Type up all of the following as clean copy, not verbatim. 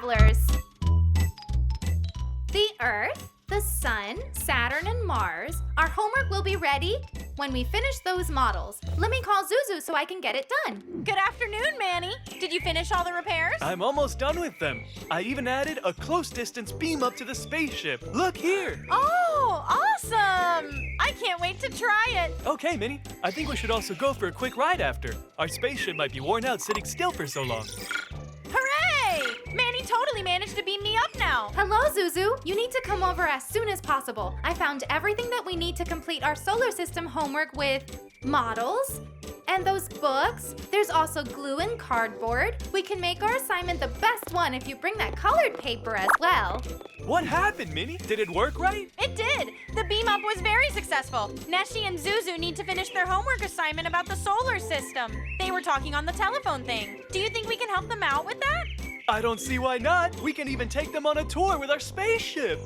travelers. The Earth, the Sun, Saturn, and Mars. Our homework will be ready when we finish those models. Let me call Zuzu so I can get it done. Good afternoon, Manny. Did you finish all the repairs? I'm almost done with them. I even added a close-distance beam up to the spaceship. Look here. Oh, awesome! I can't wait to try it. Okay, Minnie. I think we should also go for a quick ride after. Our spaceship might be worn out sitting still for so long. Hooray! Manny totally managed to beam me up now. Hello, Zuzu. You need to come over as soon as possible. I found everything that we need to complete our solar system homework with models and those books. There's also glue and cardboard. We can make our assignment the best one if you bring that colored paper as well. What happened, Minnie? Did it work right? It did. The beam up was very successful. Neşe and Zuzu need to finish their homework assignment about the solar system. They were talking on the telephone thing. Do you think we can help them out with that? I don't see why not. We can even take them on a tour with our spaceship.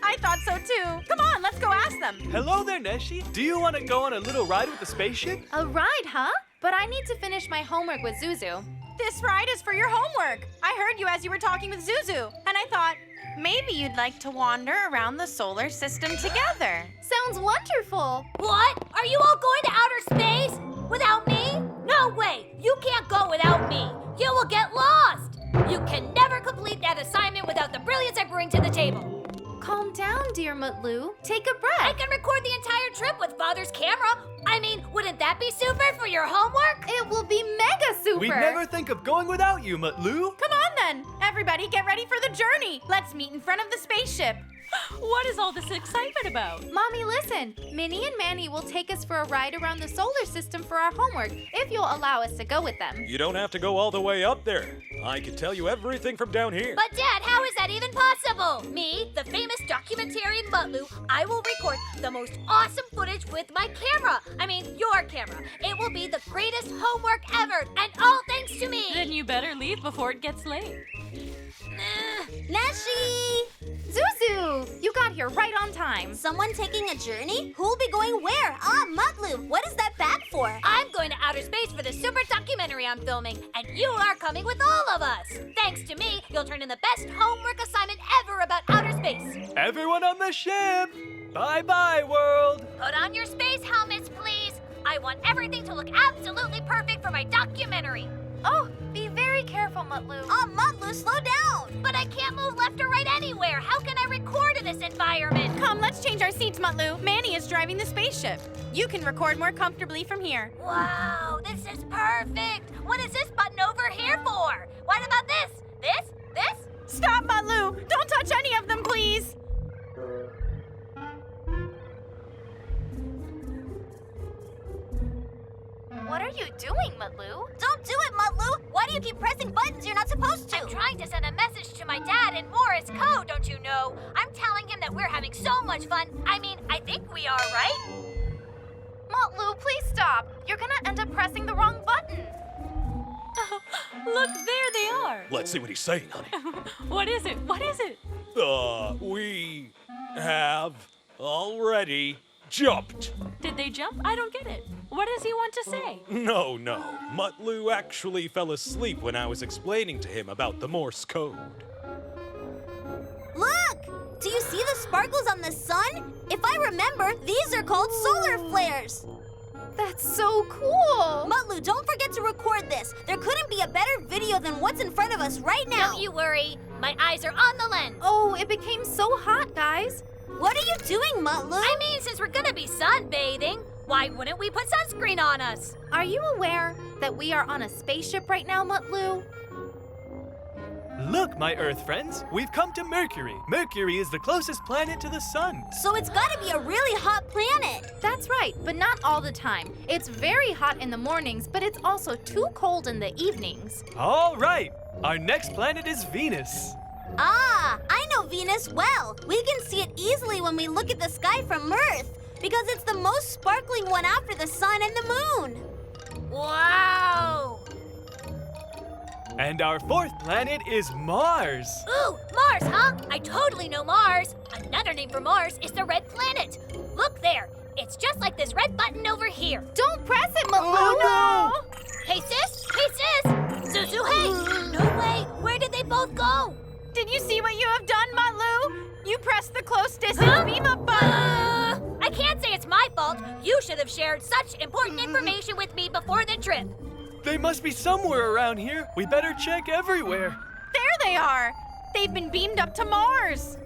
I thought so too. Come on, let's go ask them. Hello there, Neşe. Do you want to go on a little ride with the spaceship? A ride, huh? But I need to finish my homework with Zuzu. This ride is for your homework. I heard you as you were talking with Zuzu, and I thought, maybe you'd like to wander around the solar system together. Sounds wonderful. What? Are you all going to outer space? Without me? No way! You can't go without me. You will get lost. You can never complete that assignment without the brilliance I bring to the table. Calm down, dear Mutlu. Take a breath. I can record the entire trip with Father's camera. I mean, wouldn't that be super for your homework? It will be mega super. We'd never think of going without you, Mutlu. Come on then. Everybody get ready for the journey. Let's meet in front of the spaceship. What is all this excitement about? Mommy, listen. Minnie and Manny will take us for a ride around the solar system for our homework, if you'll allow us to go with them. You don't have to go all the way up there. I can tell you everything from down here. But Dad, how is that even possible? Me, the famous documentarian Mutlu, I will record the most awesome footage with my camera. I mean, your camera. It will be the greatest homework ever, and all thanks to me. Then you better leave before it gets late. Neşe! Zuzu! You got here right on time. Someone taking a journey? Who'll be going where? Mutlu, what is that bag for? I'm going to outer space for the super documentary I'm filming, and you are coming with all of us. Thanks to me, you'll turn in the best homework assignment ever about outer space. Everyone on the ship! Bye-bye, world! Put on your space helmets, please. I want everything to look absolutely perfect for my documentary. Oh, be very careful, Mutlu. Mutlu, slow down! But I can't move left or right anywhere. How can I record in this environment? Come, let's change our seats, Mutlu. Manny is driving the spaceship. You can record more comfortably from here. Wow, this is perfect. What is this button over here for? What about this? This? Stop, Mutlu! Don't touch any of them, please! What are you doing, Mutlu? Don't do it, Mutlu! Why do you keep pressing buttons you're not supposed to? I'm trying to send a message to my dad in Morse code, don't you know? I'm telling him that we're having so much fun. I mean, I think we are, right? Mutlu, please stop. You're gonna end up pressing the wrong button. Look, there they are. Let's see what he's saying, honey. What is it? What is it? We have already jumped. Did they jump? I don't get it. What does he want to say? No. Mutlu actually fell asleep when I was explaining to him about the Morse code. Look! Do you see the sparkles on the sun? If I remember, these are called solar flares. That's so cool. Mutlu, don't forget to record this. There couldn't be a better video than what's in front of us right now. Don't you worry. My eyes are on the lens. Oh, it became so hot, guys. What are you doing, Mutlu? I mean, since we're gonna be sunbathing, why wouldn't we put sunscreen on us? Are you aware that we are on a spaceship right now, Mutlu? Look, my Earth friends, we've come to Mercury. Mercury is the closest planet to the sun. So it's gotta be a really hot planet. That's right, but not all the time. It's very hot in the mornings, but it's also too cold in the evenings. All right, our next planet is Venus. I know Venus well. We can see it easily when we look at the sky from Earth, because it's the most sparkling one after the sun and the moon. Wow! And our fourth planet is Mars. Ooh, Mars, huh? I totally know Mars. Another name for Mars is the red planet. Look there. It's just like this red button over here. Don't press it, Mutlu! Oh, Hey, sis! Hey, sis! Zuzu, hey! No way! Where did they both go? missing FEMA funds! I can't say it's my fault. You should have shared such important information with me before the trip. They must be somewhere around here. We better check everywhere. There they are! They've been beamed up to Mars!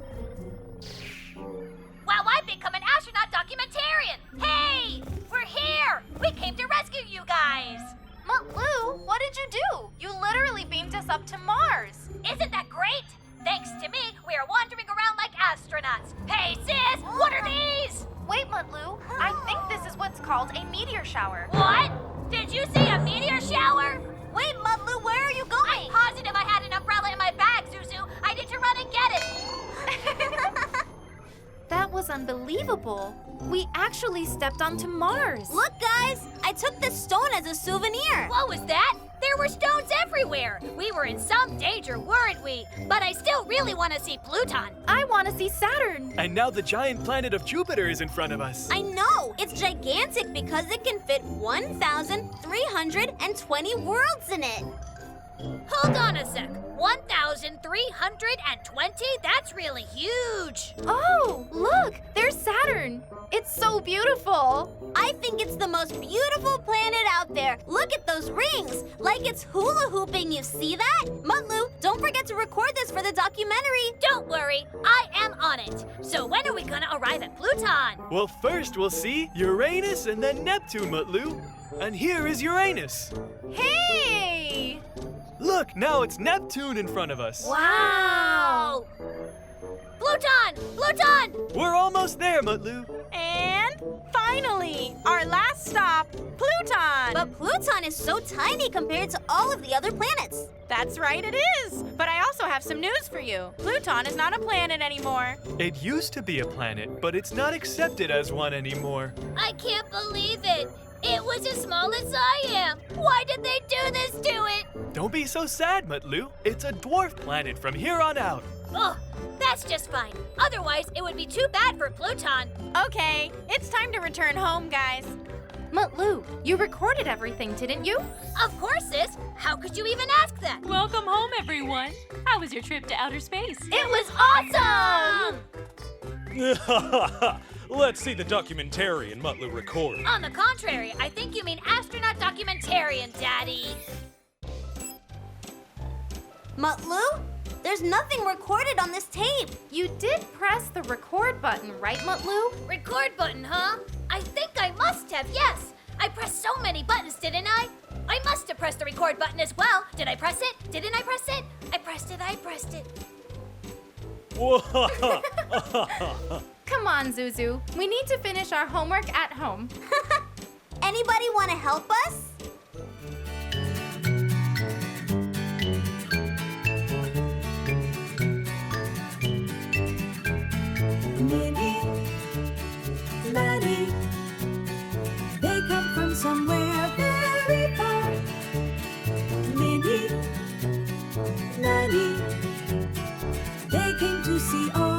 Wow, I've become an astronaut documentarian! Hey! We're here! We came to rescue you guys! Mutlu, what did you do? You literally beamed us up to Mars. Isn't that great? Thanks to me, we are wandering around like astronauts. Hey, sis! What are these? Wait, Mutlu, I think this is what's called a meteor shower. What? Did you see a meteor shower? Wait, Mutlu, where are you going? I'm positive I had an umbrella in my bag, Zuzu. I need to run and get it. That was unbelievable. We actually stepped onto Mars. Look, guys, I took this stone as a souvenir. What was that? There were stones everywhere. We were in some danger, weren't we? But I still really want to see Pluton. I want to see Saturn. And now the giant planet of Jupiter is in front of us. I know, it's gigantic because it can fit 1,320 worlds in it. Hold on a sec. 1,320? That's really huge. Oh, look, there's Saturn. It's so beautiful. I think it's the most beautiful planet out there. Look at those rings, like it's hula hooping. You see that? Mutlu, don't forget to record this for the documentary. Don't worry, I am on it. So when are we gonna arrive at Pluton? Well, first we'll see Uranus and then Neptune, Mutlu. And here is Uranus. Hey! Look, now it's Neptune in front of us. Wow! Pluton! Pluton! We're almost there, Mutlu. And finally, our last stop, Pluton! But Pluton is so tiny compared to all of the other planets. That's right, it is. But I also have some news for you. Pluton is not a planet anymore. It used to be a planet, but it's not accepted as one anymore. I can't believe it. It was as small as I am. Why did they do this to it? Don't be so sad, Mutlu. It's a dwarf planet from here on out. Oh, that's just fine. Otherwise, it would be too bad for Pluton. Okay, it's time to return home, guys. Mutlu, you recorded everything, didn't you? Of course, sis. How could you even ask that? Welcome home, everyone. How was your trip to outer space? It was awesome! Let's see the documentarian Mutlu record. On the contrary, I think you mean astronaut documentarian, Daddy. Mutlu, there's nothing recorded on this tape. You did press the record button, right, Mutlu? Record button, huh? I think I must have, yes. I pressed so many buttons, didn't I? I must have pressed the record button as well. Did I press it? Didn't I press it? I pressed it, I pressed it. Come on, Zuzu. We need to finish our homework at home. Anybody want to help us? Minnie, Maddie, they come from somewhere very far. Minnie, Maddie, they came to see all